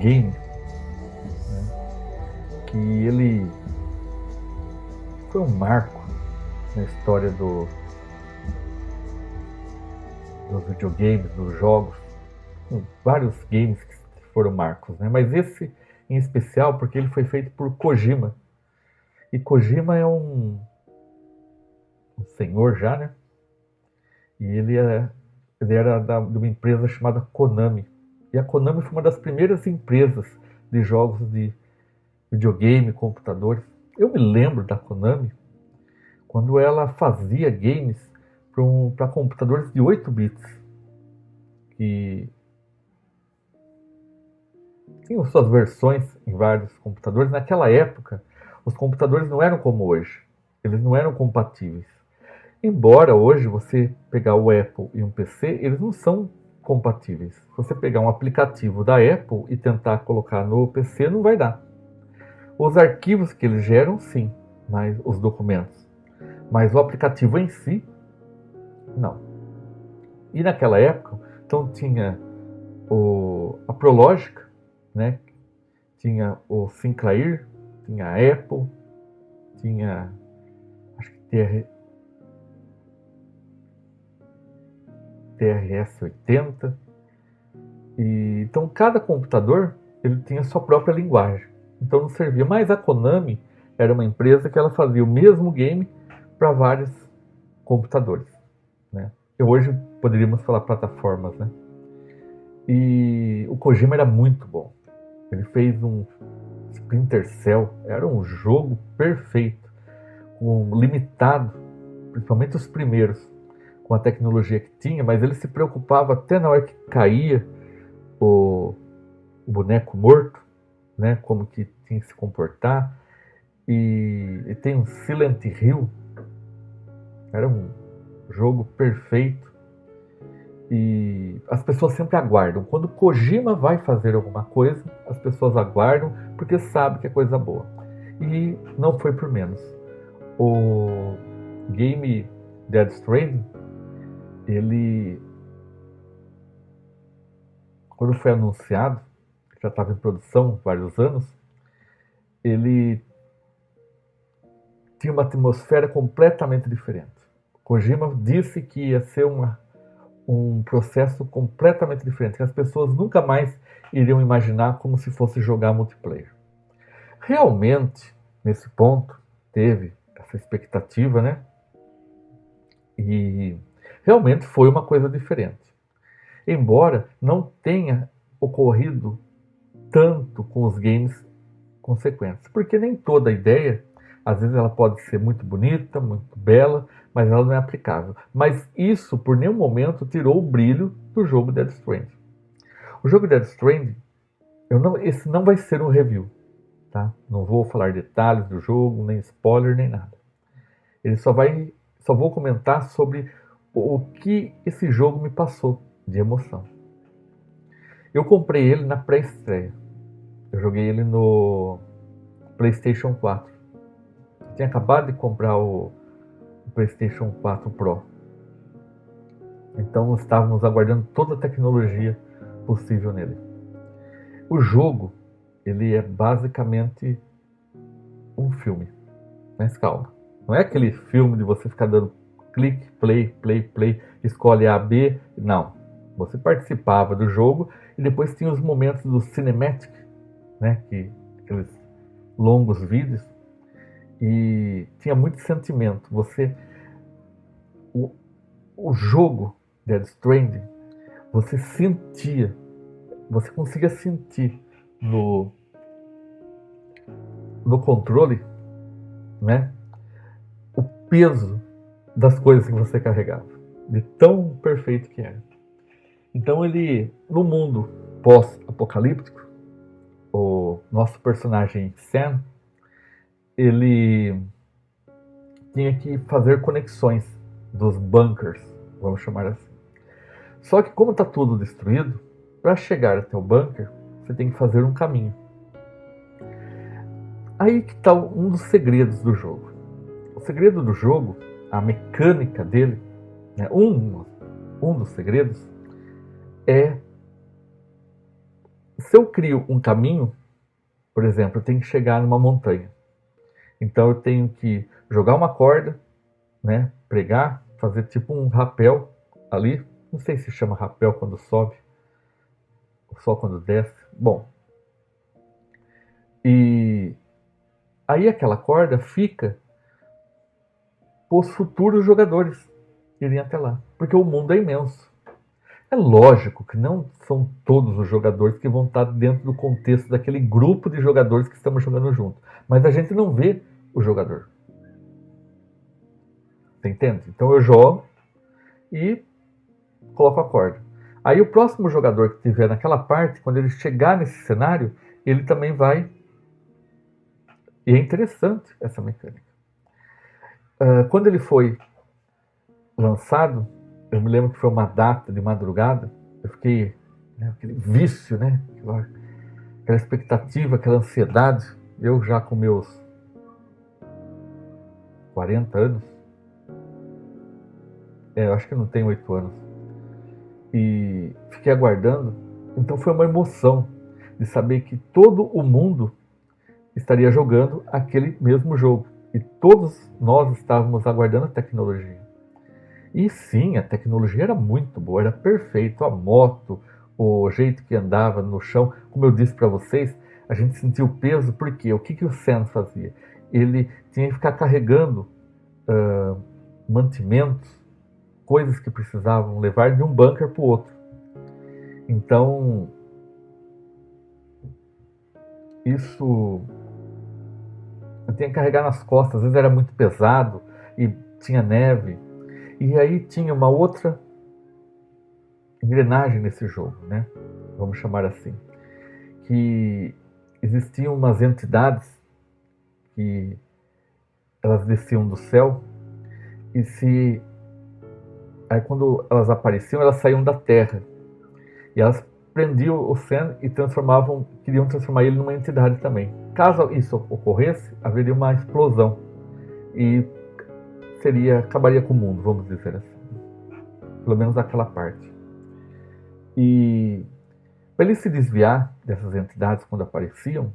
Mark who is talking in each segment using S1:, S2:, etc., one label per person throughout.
S1: game, né, que ele foi um marco na história dos videogames, dos jogos, vários games que foram marcos, né? Mas esse em especial porque ele foi feito por Kojima. E Kojima é um senhor já, né? E ele era de uma empresa chamada Konami. E a Konami foi uma das primeiras empresas de jogos de videogame, computadores. Eu me lembro da Konami quando ela fazia games para computadores de 8 bits, que tinham suas versões em vários computadores. Naquela época, os computadores não eram como hoje. Eles não eram compatíveis. Embora hoje você pegar o Apple e um PC, eles não são compatíveis. Se você pegar um aplicativo da Apple e tentar colocar no PC, não vai dar. Os arquivos que eles geram, sim, mas os documentos. Mas o aplicativo em si, não. E naquela época, então tinha a Prologic, né? Tinha o Sinclair, tinha a Apple, tinha, acho que TRS-80. E então cada computador ele tinha a sua própria linguagem. Então não servia. Mas a Konami era uma empresa que ela fazia o mesmo game para vários computadores, né? E hoje poderíamos falar plataformas, né? E o Kojima era muito bom. Ele fez um Splinter Cell, era um jogo perfeito, limitado, principalmente os primeiros, com a tecnologia que tinha, mas ele se preocupava até na hora que caía o boneco morto, né, como que tinha que se comportar. E tem um Silent Hill, era um jogo perfeito. E as pessoas sempre aguardam. Quando Kojima vai fazer alguma coisa, as pessoas aguardam porque sabem que é coisa boa. E não foi por menos. O game Death Stranding, ele, quando foi anunciado, já estava em produção há vários anos, ele tinha uma atmosfera completamente diferente. Kojima disse que ia ser um processo completamente diferente, que as pessoas nunca mais iriam imaginar como se fosse jogar multiplayer. Realmente, nesse ponto, teve essa expectativa, né? E realmente foi uma coisa diferente. Embora não tenha ocorrido tanto com os games consequentes, porque nem toda ideia, às vezes ela pode ser muito bonita, muito bela, mas ela não é aplicável. Mas isso, por nenhum momento, tirou o brilho do jogo Death Stranding. O jogo Death Stranding, esse não vai ser um review, tá? Não vou falar detalhes do jogo, nem spoiler, nem nada. Ele só vou comentar sobre o que esse jogo me passou de emoção. Eu comprei ele na pré-estreia. Eu joguei ele no PlayStation 4. Eu tinha acabado de comprar o PlayStation 4 Pro. Então estávamos aguardando toda a tecnologia possível nele. O jogo, ele é basicamente um filme. Mas calma. Não é aquele filme de você ficar dando clique, play, escolhe A, B. Não. Você participava do jogo e depois tinha os momentos do cinematic, né? Aqueles longos vídeos. E tinha muito sentimento. O jogo Death Stranding, você conseguia sentir no controle, né, o peso das coisas que você carregava, de tão perfeito que era. Então ele, no mundo pós-apocalíptico, o nosso personagem Sam, ele tinha que fazer conexões dos bunkers, vamos chamar assim. Só que como está tudo destruído, para chegar até o bunker, você tem que fazer um caminho. Aí que está um dos segredos do jogo. O segredo do jogo, a mecânica dele, né, um dos segredos, é Se eu crio um caminho, por exemplo, eu tenho que chegar numa montanha. Então eu tenho que jogar uma corda, né, pregar, fazer tipo um rapel ali. Não sei se chama rapel quando sobe, ou só quando desce. Bom, e aí aquela corda fica para os futuros jogadores irem até lá, porque o mundo é imenso. É lógico que não são todos os jogadores que vão estar dentro do contexto daquele grupo de jogadores que estamos jogando junto, mas a gente não vê o jogador. Você entende? Então eu jogo e coloco a corda. Aí o próximo jogador que estiver naquela parte, quando ele chegar nesse cenário, ele também vai. E é interessante essa mecânica. Quando ele foi lançado, eu me lembro que foi uma data de madrugada, eu fiquei, né, aquele vício, né? Aquela expectativa, aquela ansiedade. Eu já com meus 40 anos, eu acho que não tenho 8 anos, e fiquei aguardando. Então foi uma emoção de saber que todo o mundo estaria jogando aquele mesmo jogo. E todos nós estávamos aguardando a tecnologia. E sim, a tecnologia era muito boa, era perfeito. A moto, o jeito que andava no chão, como eu disse para vocês, a gente sentia o peso, porque o que o Sam fazia? Ele tinha que ficar carregando mantimentos, coisas que precisavam levar de um bunker para o outro. Então, isso eu tinha que carregar nas costas, às vezes era muito pesado e tinha neve. E aí tinha uma outra engrenagem nesse jogo, né? Vamos chamar assim, que existiam umas entidades que elas desciam do céu e se aí quando elas apareciam, elas saíam da terra e elas prendiam o Sam e queriam transformar ele numa entidade também. Caso isso ocorresse, haveria uma explosão e acabaria com o mundo, vamos dizer assim. Pelo menos aquela parte. E para ele se desviar dessas entidades quando apareciam,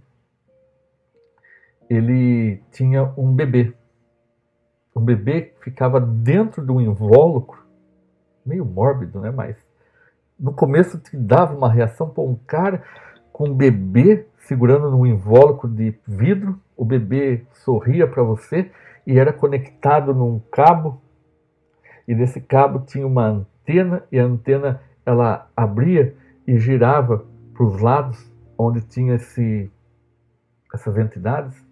S1: ele tinha um bebê. Um bebê que ficava dentro de um invólucro, meio mórbido, né? Mas no começo te dava uma reação, um cara com um bebê segurando num invólucro de vidro, o bebê sorria para você e era conectado num cabo, e nesse cabo tinha uma antena, e a antena ela abria e girava para os lados, onde tinha essas entidades,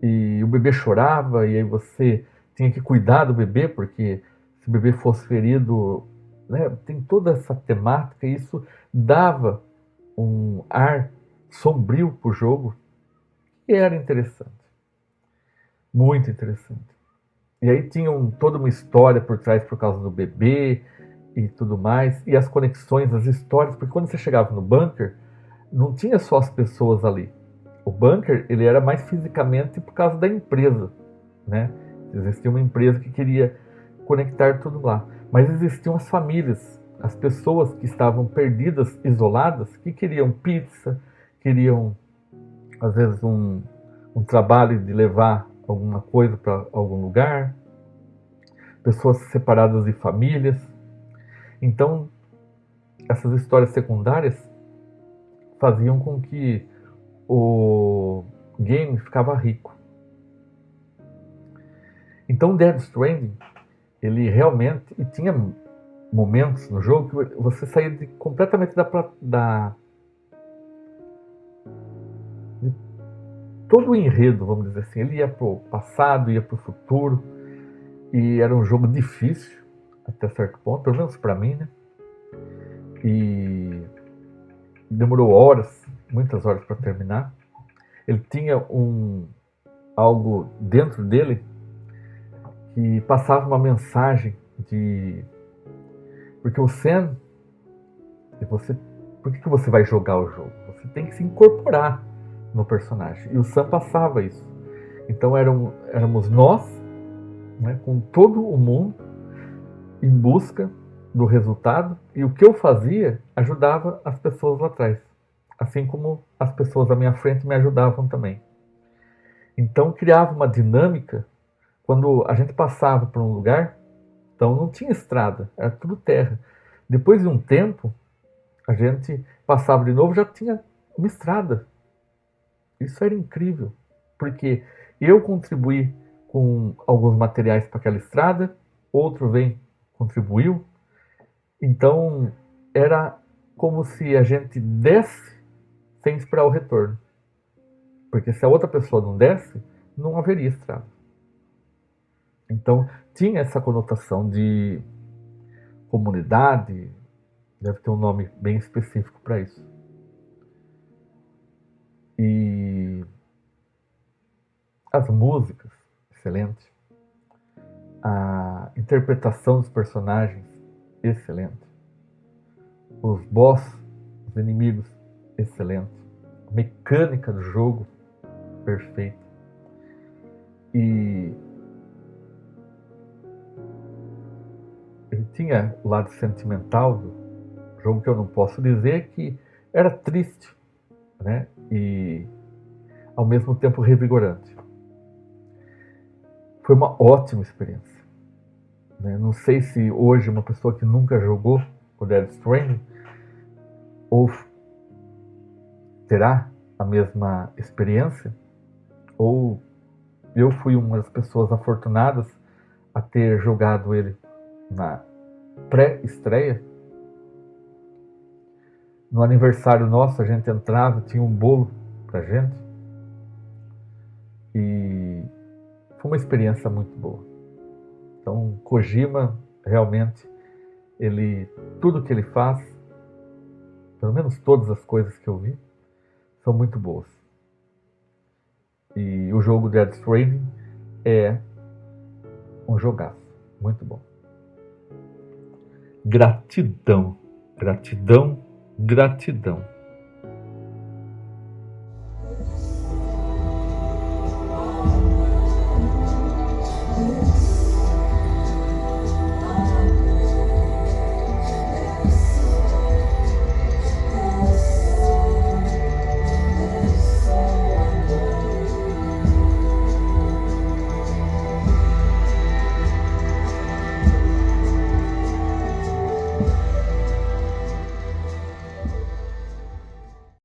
S1: e o bebê chorava, e aí você tinha que cuidar do bebê, porque se o bebê fosse ferido, né, tem toda essa temática, e isso dava um ar sombrio para o jogo, e era interessante, muito interessante. E aí tinha toda uma história por trás por causa do bebê e tudo mais, e as conexões, as histórias, porque quando você chegava no bunker, não tinha só as pessoas ali. O bunker, ele era mais fisicamente por causa da empresa, né? Existia uma empresa que queria conectar tudo lá. Mas existiam as famílias, as pessoas que estavam perdidas, isoladas, que queriam pizza, queriam, às vezes, um trabalho de levar alguma coisa para algum lugar, pessoas separadas de famílias. Então, essas histórias secundárias faziam com que o game ficava rico. Então, Death Stranding, ele realmente, e tinha momentos no jogo que você saía completamente de todo o enredo, vamos dizer assim. Ele ia pro passado, ia pro futuro, e era um jogo difícil até certo ponto, pelo menos para mim, né? E demorou horas, muitas horas para terminar. Ele tinha algo dentro dele que passava uma mensagem porque o Sam, por que você vai jogar o jogo? Você tem que se incorporar no personagem. E o Sam passava isso. Então éramos nós, né, com todo o mundo em busca do resultado, e o que eu fazia ajudava as pessoas lá atrás. assim como as pessoas à minha frente me ajudavam também. Então criava uma dinâmica. Quando a gente passava por um lugar, então não tinha estrada, era tudo terra. Depois de um tempo, a gente passava de novo, já tinha uma estrada. Isso era incrível, porque eu contribuí com alguns materiais para aquela estrada, outro contribuiu. Então era como se a gente desse sem esperar o retorno. Porque se a outra pessoa não desse, não haveria estrada. Então tinha essa conotação de comunidade, deve ter um nome bem específico para isso. E as músicas, excelente. A interpretação dos personagens, excelente. Os boss, os inimigos, excelente. A mecânica do jogo, perfeita. E ele tinha o lado sentimental do jogo, que eu não posso dizer que era triste, né? E ao mesmo tempo revigorante. Foi uma ótima experiência, né? Não sei se hoje uma pessoa que nunca jogou o Death Stranding ou terá a mesma experiência, ou eu fui uma das pessoas afortunadas a ter jogado ele na pré-estreia. No aniversário nosso, a gente entrava, tinha um bolo pra gente. E foi uma experiência muito boa. Então, Kojima, realmente, tudo que ele faz, pelo menos todas as coisas que eu vi, são muito boas. E o jogo Death Stranding é um jogaço, muito bom. Gratidão, gratidão, gratidão.